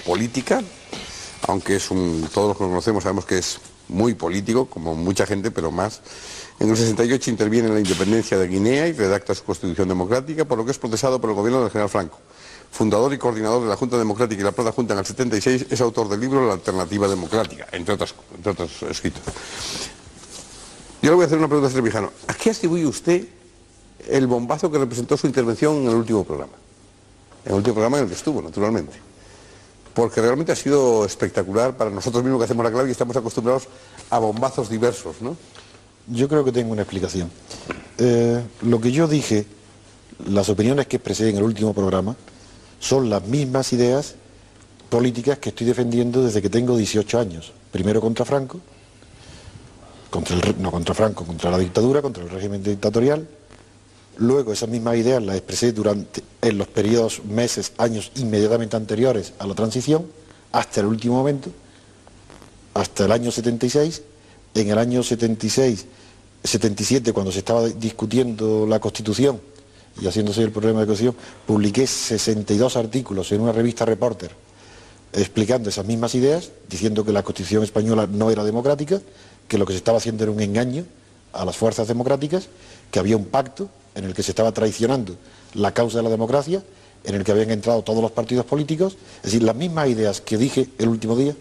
política, aunque todos los que lo conocemos sabemos que es muy político, como mucha gente, pero más. En el 68 interviene en la independencia de Guinea y redacta su constitución democrática, por lo que es procesado por el gobierno del general Franco. Fundador y coordinador de la Junta Democrática y la Plata Junta en el 76, es autor del libro La Alternativa Democrática, entre otros escritos. Yo le voy a hacer una pregunta a Trevijano. ¿A qué atribuye usted el bombazo que representó su intervención en el último programa? En el último programa en el que estuvo, naturalmente. Porque realmente ha sido espectacular para nosotros mismos que hacemos la clave y estamos acostumbrados a bombazos diversos, ¿no? Yo creo que tengo una explicación. Lo que yo dije, las opiniones que expresé en el último programa, son las mismas ideas políticas que estoy defendiendo desde que tengo 18 años. Primero contra Franco, no contra Franco, contra la dictadura, contra el régimen dictatorial. Luego esas mismas ideas las expresé en los periodos, meses, años inmediatamente anteriores a la transición, hasta el último momento, hasta el año 76. En el año 76, 77, cuando se estaba discutiendo la Constitución y haciéndose el problema de Constitución, publiqué 62 artículos en una revista Reporter explicando esas mismas ideas, diciendo que la Constitución española no era democrática, que lo que se estaba haciendo era un engaño a las fuerzas democráticas, que había un pacto en el que se estaba traicionando la causa de la democracia, en el que habían entrado todos los partidos políticos. Es decir, las mismas ideas que dije el último día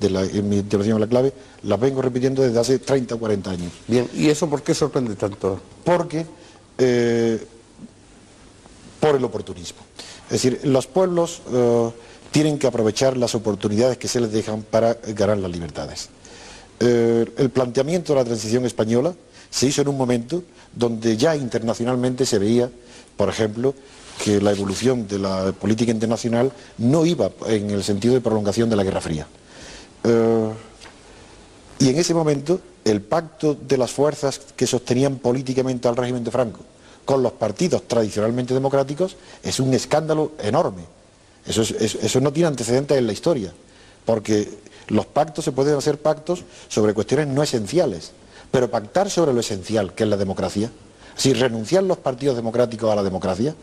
en mi intervención en la clave, las vengo repitiendo desde hace 30 o 40 años. Bien, ¿y eso por qué sorprende tanto? Porque por el oportunismo. Es decir, los pueblos tienen que aprovechar las oportunidades que se les dejan para ganar las libertades. El planteamiento de la transición española se hizo en un momento donde ya internacionalmente se veía, por ejemplo, que la evolución de la política internacional no iba en el sentido de prolongación de la Guerra Fría. Y en ese momento el pacto de las fuerzas que sostenían políticamente al régimen de Franco con los partidos tradicionalmente democráticos es un escándalo enorme. Eso no tiene antecedentes en la historia, porque los pactos se pueden hacer pactos sobre cuestiones no esenciales, pero pactar sobre lo esencial, que es la democracia, si renunciar los partidos democráticos a la democracia,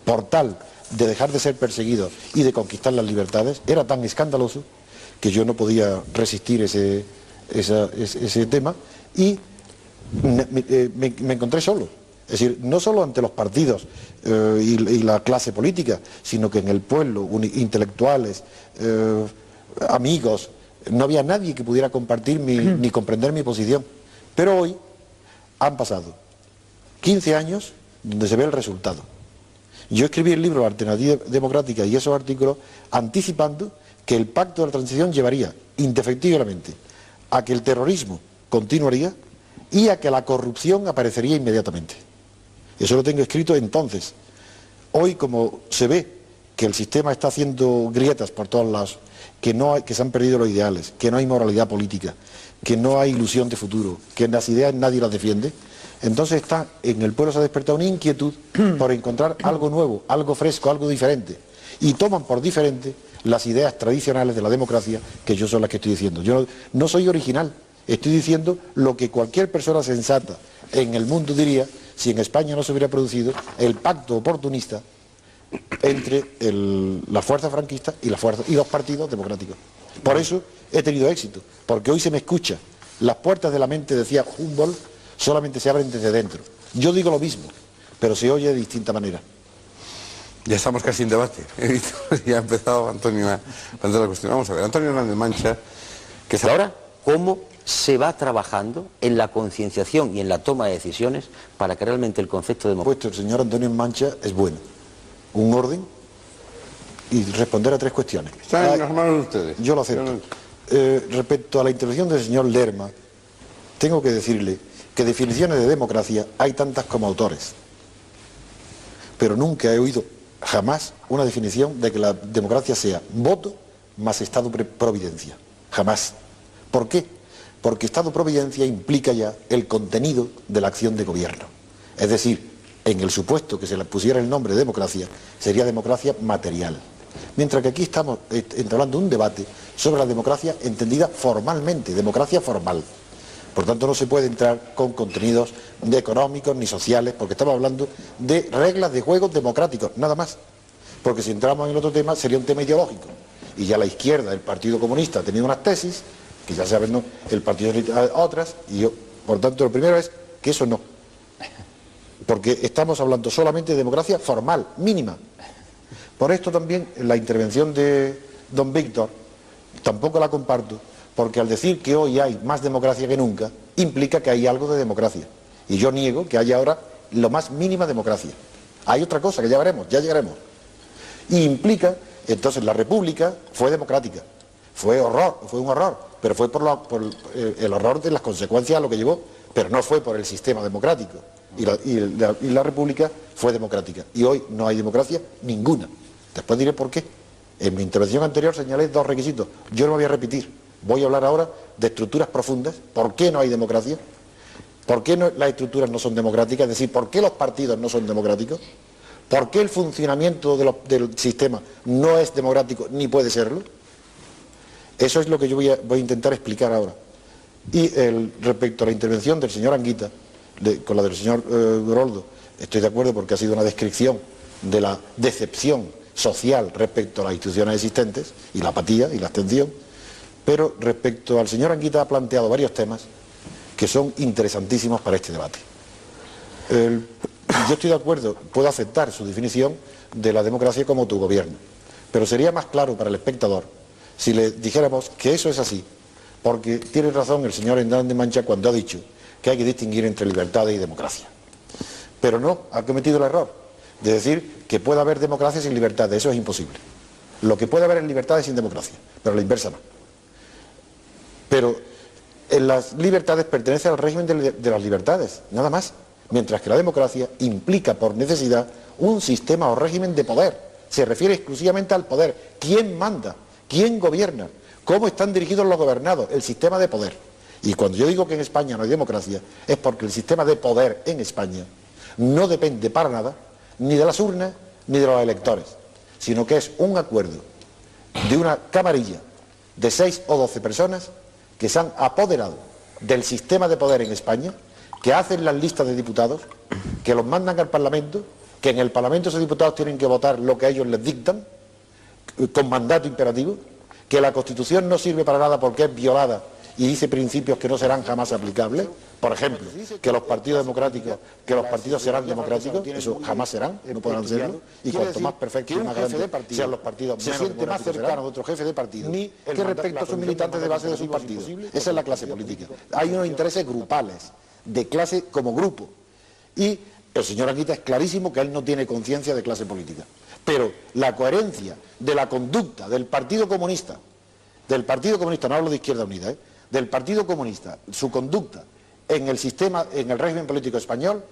por tal de dejar de ser perseguidos y de conquistar las libertades, era tan escandaloso que yo no podía resistir ese tema y me encontré solo. Es decir, no solo ante los partidos y la clase política, sino que en el pueblo, intelectuales, amigos, no había nadie que pudiera compartir ni comprender mi posición. Pero hoy han pasado 15 años donde se ve el resultado. Yo escribí el libro La Alternativa Democrática y esos artículos anticipando que el pacto de la transición llevaría indefectiblemente a que el terrorismo continuaría y a que la corrupción aparecería inmediatamente. Eso lo tengo escrito entonces. Hoy, como se ve que el sistema está haciendo grietas por todos lados, que se han perdido los ideales, que no hay moralidad política, que no hay ilusión de futuro, que las ideas nadie las defiende, entonces en el pueblo se ha despertado una inquietud por encontrar algo nuevo, algo fresco, algo diferente. Y toman por diferente las ideas tradicionales de la democracia, que yo son las que estoy diciendo. Yo no soy original, estoy diciendo lo que cualquier persona sensata en el mundo diría si en España no se hubiera producido el pacto oportunista entre la fuerza franquista y los partidos democráticos. Por eso he tenido éxito, porque hoy se me escucha. Las puertas de la mente, decía Humboldt, solamente se abren desde dentro. Yo digo lo mismo, pero se oye de distinta manera. Ya estamos casi en debate. He visto, ya ha empezado Antonio a plantear la cuestión. Vamos a ver, Antonio Hernández Mancha, que es ahora, ¿cómo se va trabajando en la concienciación y en la toma de decisiones para que realmente el concepto de democracia... Pues el señor Antonio Mancha es bueno. Un orden y responder a 3 cuestiones. Están en las manos de ustedes. Yo lo acepto. Respecto a la intervención del señor Lerma, tengo que decirle que definiciones de democracia hay tantas como autores. Pero nunca he oído jamás una definición de que la democracia sea voto más Estado-providencia. Jamás. ¿Por qué? Porque Estado-providencia implica ya el contenido de la acción de gobierno. Es decir, en el supuesto que se le pusiera el nombre de democracia, sería democracia material. Mientras que aquí estamos entablando un debate sobre la democracia entendida formalmente, democracia formal. Por tanto, no se puede entrar con contenidos de económicos ni sociales, porque estamos hablando de reglas de juego democráticos, nada más. Porque si entramos en el otro tema, sería un tema ideológico. y ya la izquierda, el Partido Comunista, ha tenido unas tesis, que ya saben, ¿no?, el Partido Socialista otras, y yo, por tanto, lo primero es que eso no. Porque estamos hablando solamente de democracia formal, mínima. Por esto también la intervención de don Víctor tampoco la comparto, porque al decir que hoy hay más democracia que nunca, implica que hay algo de democracia. Y yo niego que haya ahora lo más mínima democracia. Hay otra cosa que ya veremos, ya llegaremos. Y implica, entonces, la República fue democrática. Fue un horror, pero fue por el horror de las consecuencias a lo que llevó, pero no fue por el sistema democrático. Y la República fue democrática. Y hoy no hay democracia ninguna. Después diré por qué. En mi intervención anterior señalé dos requisitos. Yo no me voy a repetir. Voy a hablar ahora de estructuras profundas. ¿Por qué no hay democracia? ¿Por qué las estructuras no son democráticas? Es decir, ¿por qué los partidos no son democráticos? ¿Por qué el funcionamiento del sistema no es democrático ni puede serlo? Eso es lo que yo voy a intentar explicar ahora. Y respecto a la intervención del señor Anguita, con la del señor Groldo, estoy de acuerdo porque ha sido una descripción de la decepción social respecto a las instituciones existentes y la apatía y la abstención, pero respecto al señor Anguita ha planteado varios temas que son interesantísimos para este debate. Yo estoy de acuerdo, puedo aceptar su definición de la democracia como autogobierno, pero sería más claro para el espectador si le dijéramos que eso es así, porque tiene razón el señor Hernández Mancha cuando ha dicho que hay que distinguir entre libertades y democracia. Pero no, ha cometido el error de decir que puede haber democracia sin libertades. Eso es imposible. Lo que puede haber es libertades sin democracia, pero la inversa no. Pero en las libertades pertenece al régimen de las libertades, nada más. Mientras que la democracia implica por necesidad un sistema o régimen de poder. Se refiere exclusivamente al poder. ¿Quién manda? ¿Quién gobierna? ¿Cómo están dirigidos los gobernados? El sistema de poder. Y cuando yo digo que en España no hay democracia, es porque el sistema de poder en España no depende para nada ni de las urnas ni de los electores, sino que es un acuerdo de una camarilla de 6 o 12 personas que se han apoderado del sistema de poder en España, que hacen las listas de diputados, que los mandan al Parlamento, que en el Parlamento esos diputados tienen que votar lo que ellos les dictan, con mandato imperativo, que la Constitución no sirve para nada porque es violada y dice principios que no serán jamás aplicables. Por ejemplo, que los partidos democráticos, que los partidos serán democráticos, eso jamás serán, no podrán serlo, y cuanto más perfectos y más grandes sean los partidos, se siente más cercano a otro jefe de partido que respecto a sus militantes de base de sus partidos. Esa es la clase política. Hay unos intereses grupales, de clase como grupo, y el señor Anguita es clarísimo que él no tiene conciencia de clase política. Pero la coherencia de la conducta del Partido Comunista, no hablo de Izquierda Unida, del Partido Comunista, su conducta en el sistema, en el régimen político español,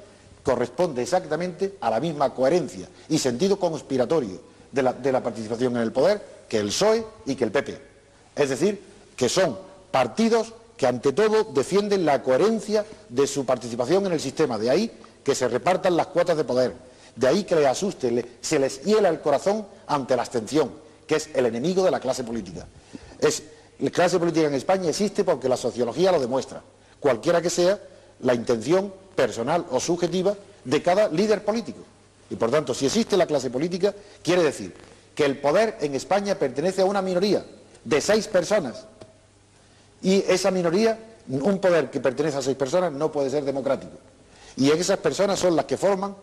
corresponde exactamente a la misma coherencia y sentido conspiratorio de la participación en el poder que el PSOE y que el PP. Es decir, que son partidos que ante todo defienden la coherencia de su participación en el sistema, de ahí que se repartan las cuotas de poder, de ahí que les asuste, se les hiela el corazón ante la abstención, que es el enemigo de la clase política. La clase política en España existe porque la sociología lo demuestra, cualquiera que sea la intención personal o subjetiva de cada líder político. Y por tanto, si existe la clase política, quiere decir que el poder en España pertenece a una minoría de 6 personas. Y esa minoría, un poder que pertenece a 6 personas, no puede ser democrático. Y esas personas son las que forman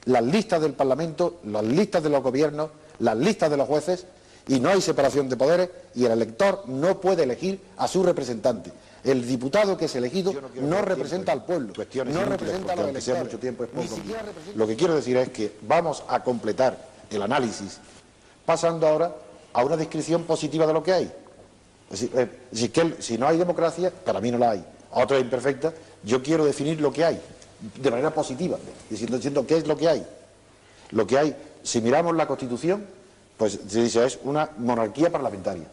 las listas del Parlamento, las listas de los gobiernos, las listas de los jueces, y no hay separación de poderes, y el elector no puede elegir a su representante. El diputado que es elegido no representa al pueblo, no representa a los electores. Mucho tiempo es poco. Lo que quiero decir es que vamos a completar el análisis pasando ahora a una descripción positiva de lo que hay. Es decir, si no hay democracia, para mí no la hay. Otra es imperfecta, yo quiero definir lo que hay de manera positiva, diciendo qué es lo que hay. Lo que hay, si miramos la Constitución, pues se dice es una monarquía parlamentaria.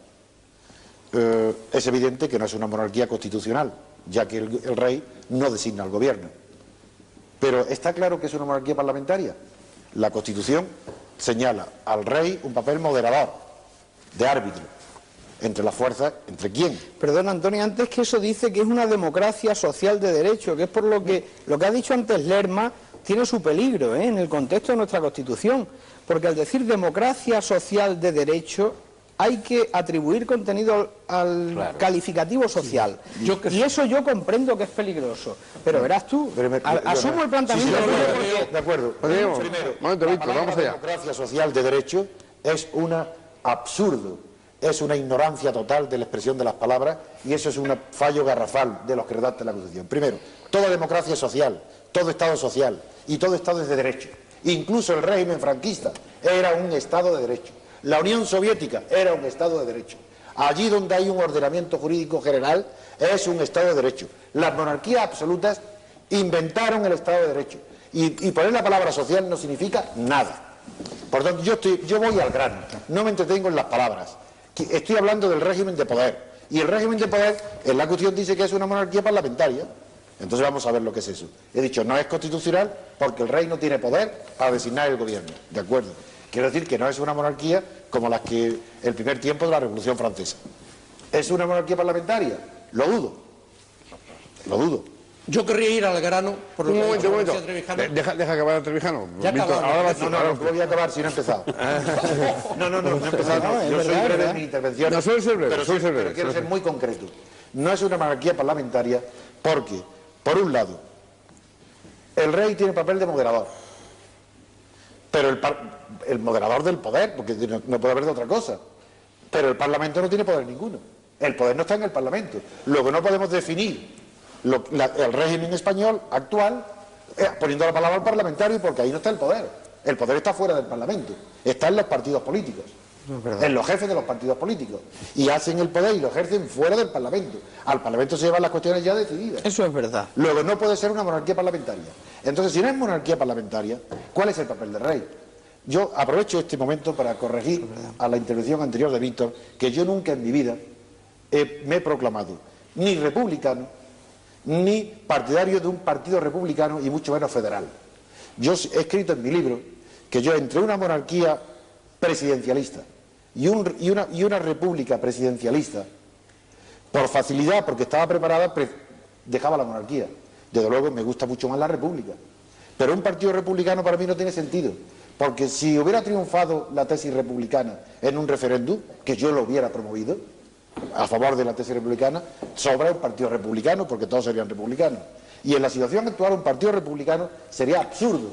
Es evidente que no es una monarquía constitucional, ya que el rey no designa al gobierno. Pero está claro que es una monarquía parlamentaria. La Constitución señala al rey un papel moderador, de árbitro, entre las fuerzas, ¿entre quién? Perdón, Antonio, antes que eso dice que es una democracia social de derecho, que es por lo que ha dicho antes Lerma tiene su peligro en el contexto de nuestra Constitución, porque al decir democracia social de derecho hay que atribuir contenido al calificativo social. Y eso yo comprendo que es peligroso. Pero verás tú, asumo el planteamiento de acuerdo. Primero, Víctor, vamos allá. La democracia social de derecho es un absurdo, es una ignorancia total de la expresión de las palabras, y eso es un fallo garrafal de los que redactan la Constitución. Primero, toda democracia es social, todo Estado social, y todo Estado es de derecho. Incluso el régimen franquista era un Estado de derecho. La Unión Soviética era un Estado de derecho. Allí donde hay un ordenamiento jurídico general es un Estado de derecho. Las monarquías absolutas inventaron el Estado de derecho. Y poner la palabra social no significa nada. Por tanto, yo voy al grano, no me entretengo en las palabras. Estoy hablando del régimen de poder. Y el régimen de poder, en la Constitución dice que es una monarquía parlamentaria. Entonces vamos a ver lo que es eso. He dicho, no es constitucional porque el rey no tiene poder para designar el gobierno. ¿De acuerdo? Quiero decir que no es una monarquía como las que el primer tiempo de la Revolución Francesa. ¿Es una monarquía parlamentaria? Lo dudo. Lo dudo. Yo querría ir al grano por lo que Un momento. Deja acabar a Trevijano. Ya Víctor, acabamos. ahora No voy a acabar si no he empezado. No he empezado. Yo soy breve en mi intervención. No, suele ser breve, Pero quiero ser muy concreto. No es una monarquía parlamentaria porque, por un lado, el rey tiene papel de moderador. Pero el moderador del poder, porque no puede haber de otra cosa. Pero el Parlamento no tiene poder ninguno. El poder no está en el Parlamento. Luego no podemos definir el régimen español actual poniendo la palabra al parlamentario, porque ahí no está el poder. El poder está fuera del Parlamento. Está en los partidos políticos. En los jefes de los partidos políticos. Y hacen el poder y lo ejercen fuera del Parlamento. Al Parlamento se llevan las cuestiones ya decididas. Eso es verdad. Luego no puede ser una monarquía parlamentaria. Entonces, si no es monarquía parlamentaria, ¿cuál es el papel del rey? Yo aprovecho este momento para corregir a la intervención anterior de Víctor, que yo nunca en mi vida me he proclamado ni republicano, ni partidario de un partido republicano, y mucho menos federal. Yo he escrito en mi libro que yo, entre una monarquía presidencialista y una república presidencialista, por facilidad, porque estaba preparada, dejaba la monarquía. Desde luego me gusta mucho más la república. Pero un partido republicano para mí no tiene sentido, porque si hubiera triunfado la tesis republicana en un referéndum, que yo lo hubiera promovido, a favor de la tesis republicana, sobra un partido republicano, porque todos serían republicanos. Y en la situación actual un partido republicano sería absurdo,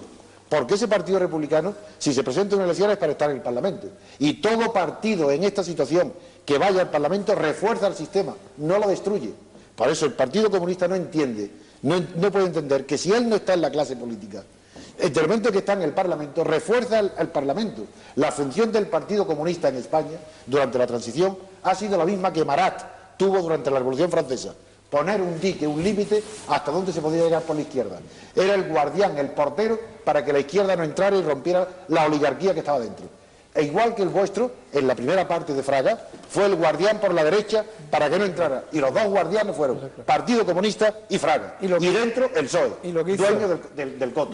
porque ese partido republicano, si se presenta en una elección, es para estar en el Parlamento. Y todo partido en esta situación que vaya al Parlamento refuerza el sistema, no lo destruye. Por eso el Partido Comunista no entiende, no puede entender que si él no está en la clase política, el momento que está en el Parlamento refuerza al Parlamento. La función del Partido Comunista en España durante la transición ha sido la misma que Marat tuvo durante la Revolución Francesa: poner un dique, un límite hasta donde se podía llegar por la izquierda. Era el guardián, el portero, para que la izquierda no entrara y rompiera la oligarquía que estaba dentro. E igual que el vuestro, en la primera parte de Fraga, fue el guardián por la derecha para que no entrara. Y los dos guardianes fueron Partido Comunista y Fraga. Y dentro el PSOE, dueño del coto.